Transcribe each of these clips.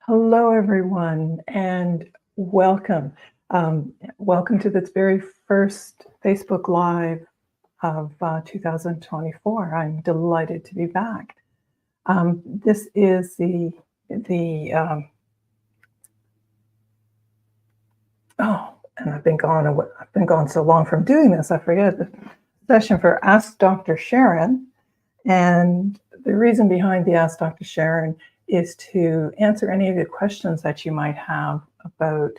Hello, everyone, and welcome. Welcome to this very first Facebook Live of 2024. I'm delighted to be back. This is the and I've been gone so long from doing this, I forget the session for Ask Dr. Sharon. And the reason behind the Ask Dr. Sharon is to answer any of the questions that you might have about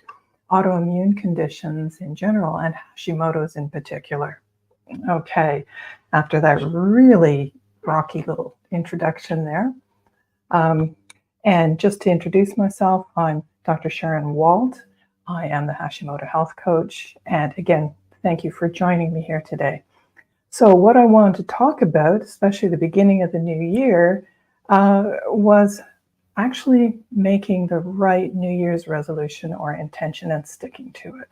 autoimmune conditions in general and Hashimoto's in particular. Okay, after that really rocky little introduction there. And just to introduce myself, I'm Dr. Sharon Walt. I am the Hashimoto health coach. And again, thank you for joining me here today. So what I wanted to talk about, especially the beginning of the new year, was actually making the right New Year's resolution or intention and sticking to it.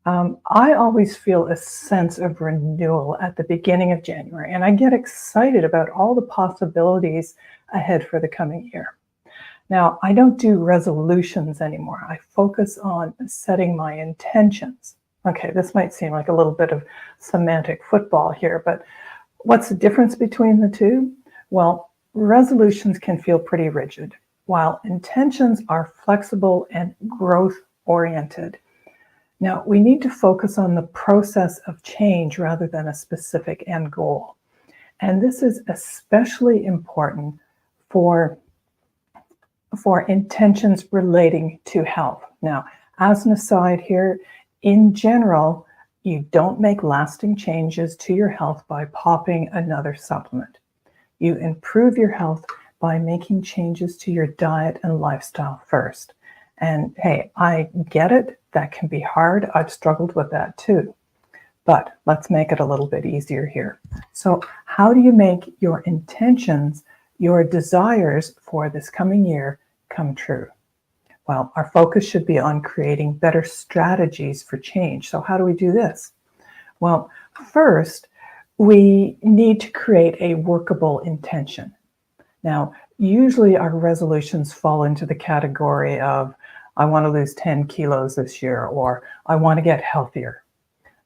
I always feel a sense of renewal at the beginning of January, and I get excited about all the possibilities ahead for the coming year. Now, I don't do resolutions anymore. I focus on setting my intentions. Okay, this might seem like a little bit of semantic football here, but what's the difference between the two? Well, resolutions can feel pretty rigid, while intentions are flexible and growth-oriented. Now, we need to focus on the process of change rather than a specific end goal. And this is especially important for intentions relating to health. Now, as an aside here, in general, you don't make lasting changes to your health by popping another supplement. You improve your health by making changes to your diet and lifestyle first. And hey, I get it. That can be hard. I've struggled with that too. But let's make it a little bit easier here. So how do you make your intentions, your desires for this coming year come true? Well, our focus should be on creating better strategies for change. So how do we do this? Well, first, we need to create a workable intention. Now, usually our resolutions fall into the category of, I want to lose 10 kilos this year, or I want to get healthier.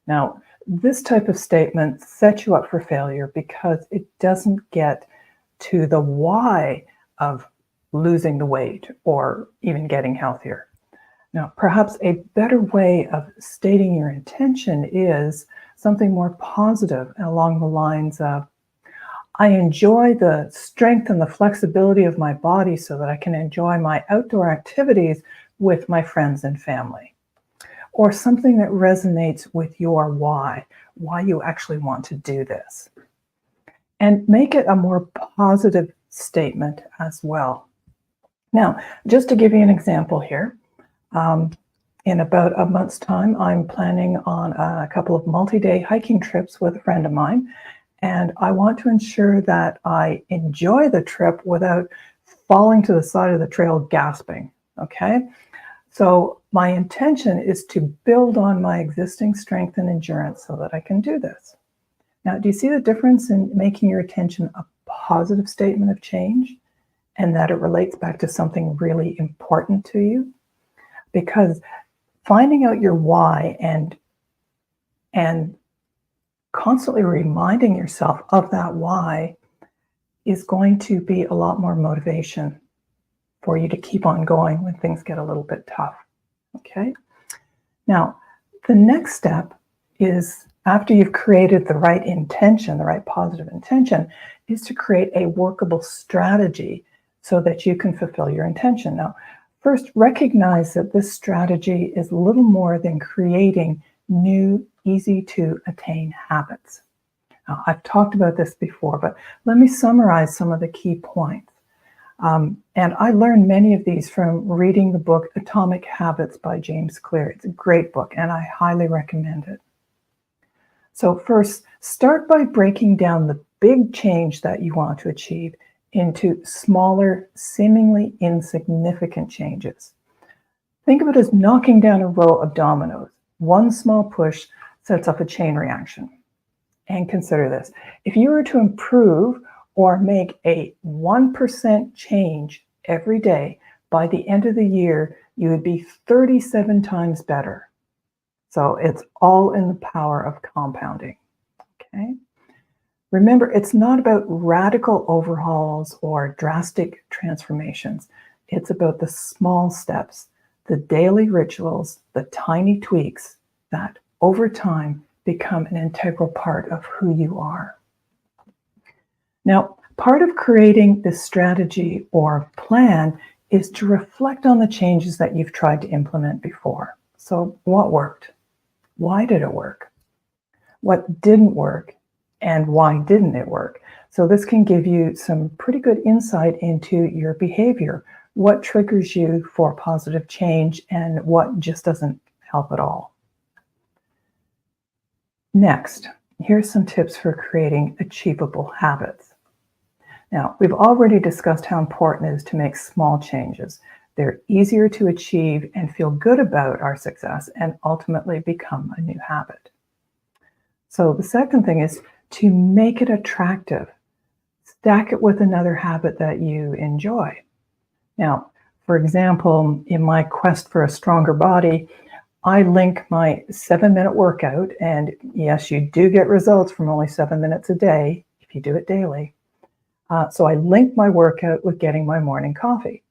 Now, this type of statement sets you up for failure because it doesn't get to the why of losing the weight or even getting healthier. Now, perhaps a better way of stating your intention is something more positive along the lines of, I enjoy the strength and the flexibility of my body so that I can enjoy my outdoor activities with my friends and family. Or something that resonates with your why you actually want to do this. And make it a more positive statement as well. Now, just to give you an example here, in about a month's time, I'm planning on a couple of multi-day hiking trips with a friend of mine, and I want to ensure that I enjoy the trip without falling to the side of the trail gasping, okay? So my intention is to build on my existing strength and endurance so that I can do this. Now, do you see the difference in making your intention a positive statement of change and that it relates back to something really important to you? Because finding out your why and constantly reminding yourself of that why is going to be a lot more motivation for you to keep on going when things get a little bit tough, okay? Now, the next step is, after you've created the right intention, the right positive intention, is to create a workable strategy so that you can fulfill your intention. Now, first, recognize that this strategy is little more than creating new, easy-to-attain habits. Now, I've talked about this before, but let me summarize some of the key points. And I learned many of these from reading the book Atomic Habits by James Clear. It's a great book, and I highly recommend it. So first, start by breaking down the big change that you want to achieve into smaller, seemingly insignificant changes. Think of it as knocking down a row of dominoes. One small push sets off a chain reaction. And consider this. If you were to improve or make a 1% change every day by the end of the year, you would be 37 times better. So it's all in the power of compounding, okay? Remember, it's not about radical overhauls or drastic transformations. It's about the small steps, the daily rituals, the tiny tweaks that over time become an integral part of who you are. Now, part of creating this strategy or plan is to reflect on the changes that you've tried to implement before. So what worked? Why did it work? What didn't work? And why didn't it work? So this can give you some pretty good insight into your behavior, what triggers you for positive change and what just doesn't help at all. Next, here's some tips for creating achievable habits. Now, we've already discussed how important it is to make small changes. They're easier to achieve and feel good about our success and ultimately become a new habit. So the second thing is to make it attractive. Stack it with another habit that you enjoy. Now, for example, in my quest for a stronger body, I link my 7-minute workout, and yes, you do get results from only 7 minutes a day if you do it daily. So I link my workout with getting my morning coffee.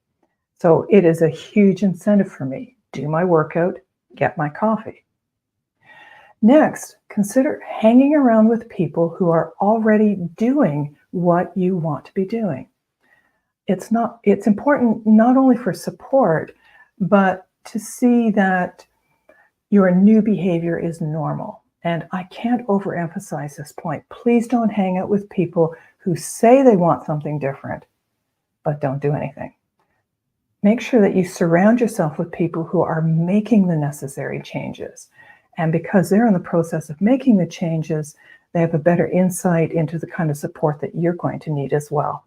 So it is a huge incentive for me. Do my workout, get my coffee. Next, consider hanging around with people who are already doing what you want to be doing. It's important not only for support, but to see that your new behavior is normal. And I can't overemphasize this point. Please don't hang out with people who say they want something different, but don't do anything. Make sure that you surround yourself with people who are making the necessary changes. And because they're in the process of making the changes, they have a better insight into the kind of support that you're going to need as well.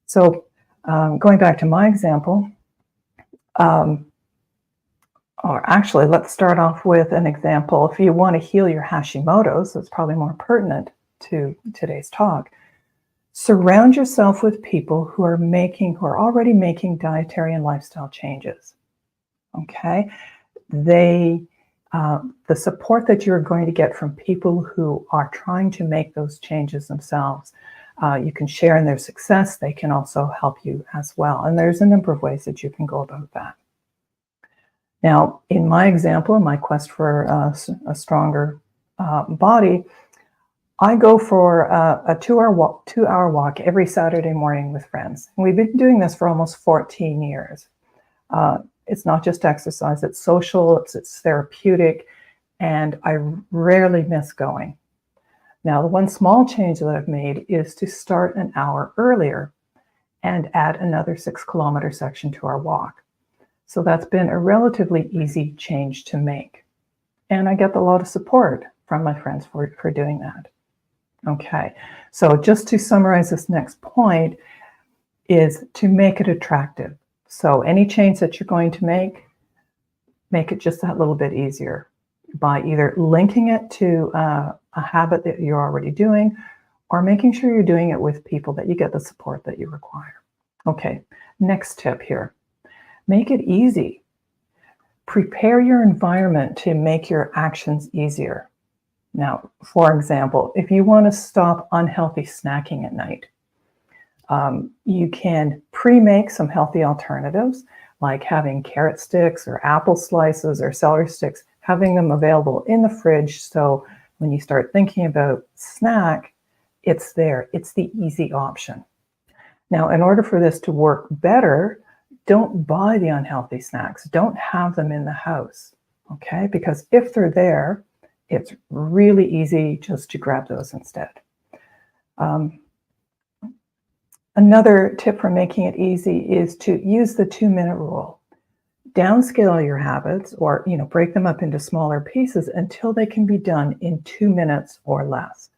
So going back to my example, or actually, let's start off with an example. If you want to heal your Hashimoto's, so it's probably more pertinent to today's talk, surround yourself with people who are already making dietary and lifestyle changes. Okay? The support that you're going to get from people who are trying to make those changes themselves, you can share in their success. They can also help you as well. And there's a number of ways that you can go about that. Now, in my example, in my quest for a stronger body, I go for a 2-hour walk every Saturday morning with friends. And we've been doing this for almost 14 years. It's not just exercise, it's social, it's therapeutic, and I rarely miss going. Now, the one small change that I've made is to start an hour earlier and add another 6-kilometer section to our walk. So that's been a relatively easy change to make. And I get a lot of support from my friends for doing that. Okay, so just to summarize this next point is to make it attractive. So any change that you're going to make it just that little bit easier by either linking it to a habit that you're already doing or making sure you're doing it with people that you get the support that you require. Okay, next tip here. Make it easy. Prepare your environment to make your actions easier. Now, for example, if you want to stop unhealthy snacking at night, you can pre-make some healthy alternatives, like having carrot sticks or apple slices or celery sticks, having them available in the fridge. So when you start thinking about snack, it's there. It's the easy option. Now, in order for this to work better, don't buy the unhealthy snacks. Don't have them in the house, okay? Because if they're there, it's really easy just to grab those instead. Another tip for making it easy is to use the 2-minute rule. Downscale your habits or break them up into smaller pieces until they can be done in 2 minutes or less.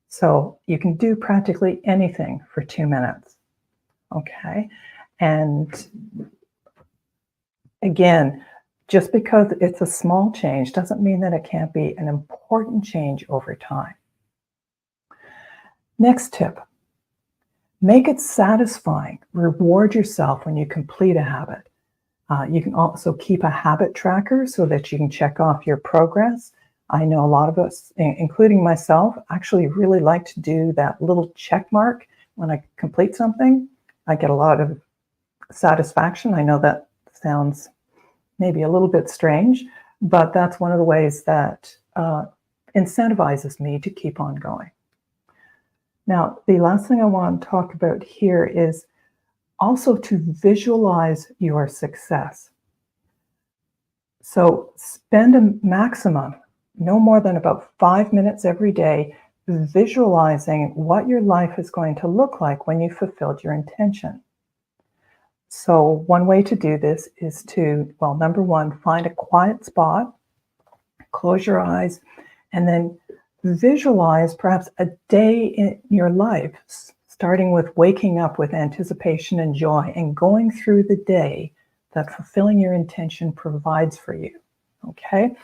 So you can do practically anything for 2 minutes. Okay. And again, just because it's a small change doesn't mean that it can't be an important change over time. Next tip. Make it satisfying. Reward yourself when you complete a habit. You can also keep a habit tracker so that you can check off your progress. I know a lot of us, including myself, actually really like to do that little check mark when I complete something. I get a lot of satisfaction. I know that sounds maybe a little bit strange, but that's one of the ways that incentivizes me to keep on going. Now, the last thing I want to talk about here is also to visualize your success. So spend a maximum, no more than about 5 minutes every day, visualizing what your life is going to look like when you fulfilled your intention. So one way to do this is to, well, number one, find a quiet spot, close your eyes, and then visualize perhaps a day in your life, starting with waking up with anticipation and joy and going through the day that fulfilling your intention provides for you. Okay?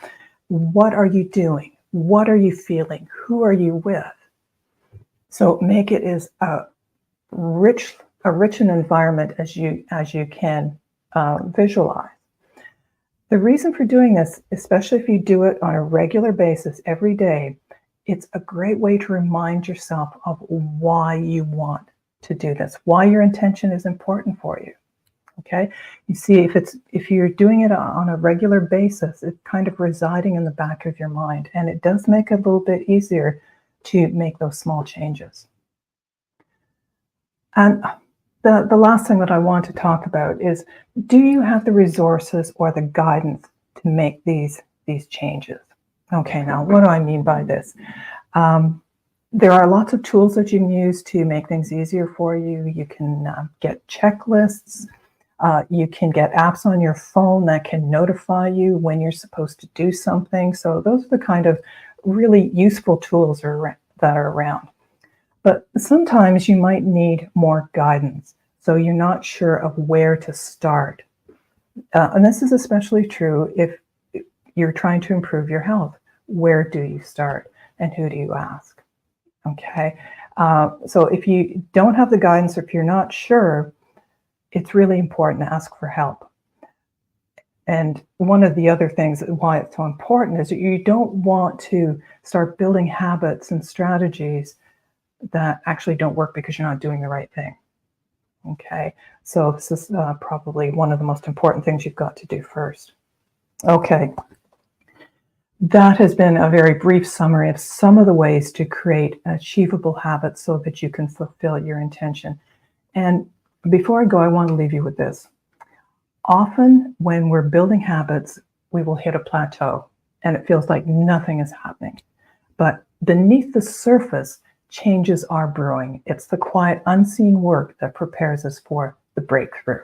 What are you doing? What are you feeling? Who are you with? So make it as rich an environment as you can visualize. The reason for doing this, especially if you do it on a regular basis every day, it's a great way to remind yourself of why you want to do this, why your intention is important for you. Okay, you see, if you're doing it on a regular basis, it's kind of residing in the back of your mind, and it does make it a little bit easier to make those small changes. And the last thing that I want to talk about is, do you have the resources or the guidance to make these changes? Okay, now what do I mean by this? There are lots of tools that you can use to make things easier for you. You can get checklists. You can get apps on your phone that can notify you when you're supposed to do something. So those are the kind of really useful tools that are around. But sometimes you might need more guidance, so you're not sure of where to start. And this is especially true if you're trying to improve your health. Where do you start and who do you ask? Okay, so if you don't have the guidance, or if you're not sure, it's really important to ask for help. And one of the other things why it's so important is that you don't want to start building habits and strategies that actually don't work because you're not doing the right thing. Okay, so this is probably one of the most important things you've got to do first. Okay, that has been a very brief summary of some of the ways to create achievable habits so that you can fulfill your intention. And before I go, I want to leave you with this. Often when we're building habits, we will hit a plateau and it feels like nothing is happening. But beneath the surface, changes are brewing. It's the quiet, unseen work that prepares us for the breakthrough.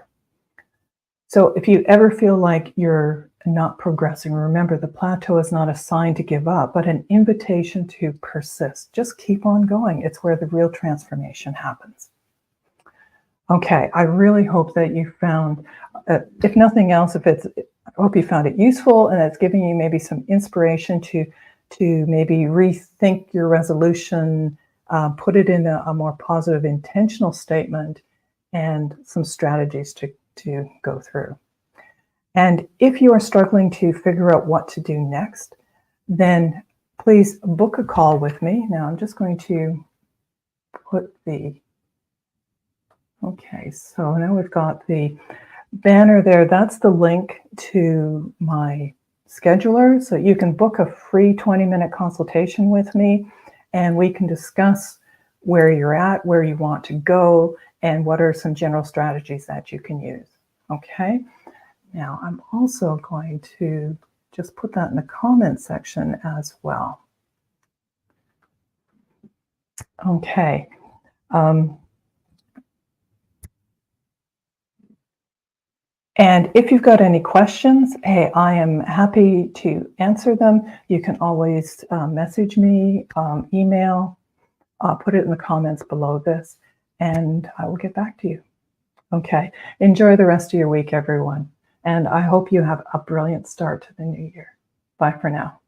So if you ever feel like you're not progressing, remember the plateau is not a sign to give up, but an invitation to persist. Just keep on going. It's where the real transformation happens. Okay, I really hope that you found, if nothing else, I hope you found it useful and it's giving you maybe some inspiration to maybe rethink your resolution, put it in a more positive, intentional statement, and some strategies to go through. And if you are struggling to figure out what to do next, then please book a call with me. Now I'm just going to put okay, so now we've got the banner there. That's the link to my scheduler. So you can book a free 20-minute consultation with me, and we can discuss where you're at, where you want to go, and what are some general strategies that you can use. Okay, now I'm also going to just put that in the comment section as well. Okay. And if you've got any questions, hey, I am happy to answer them. You can always message me, email, put it in the comments below this, and I will get back to you. Okay, enjoy the rest of your week, everyone. And I hope you have a brilliant start to the new year. Bye for now.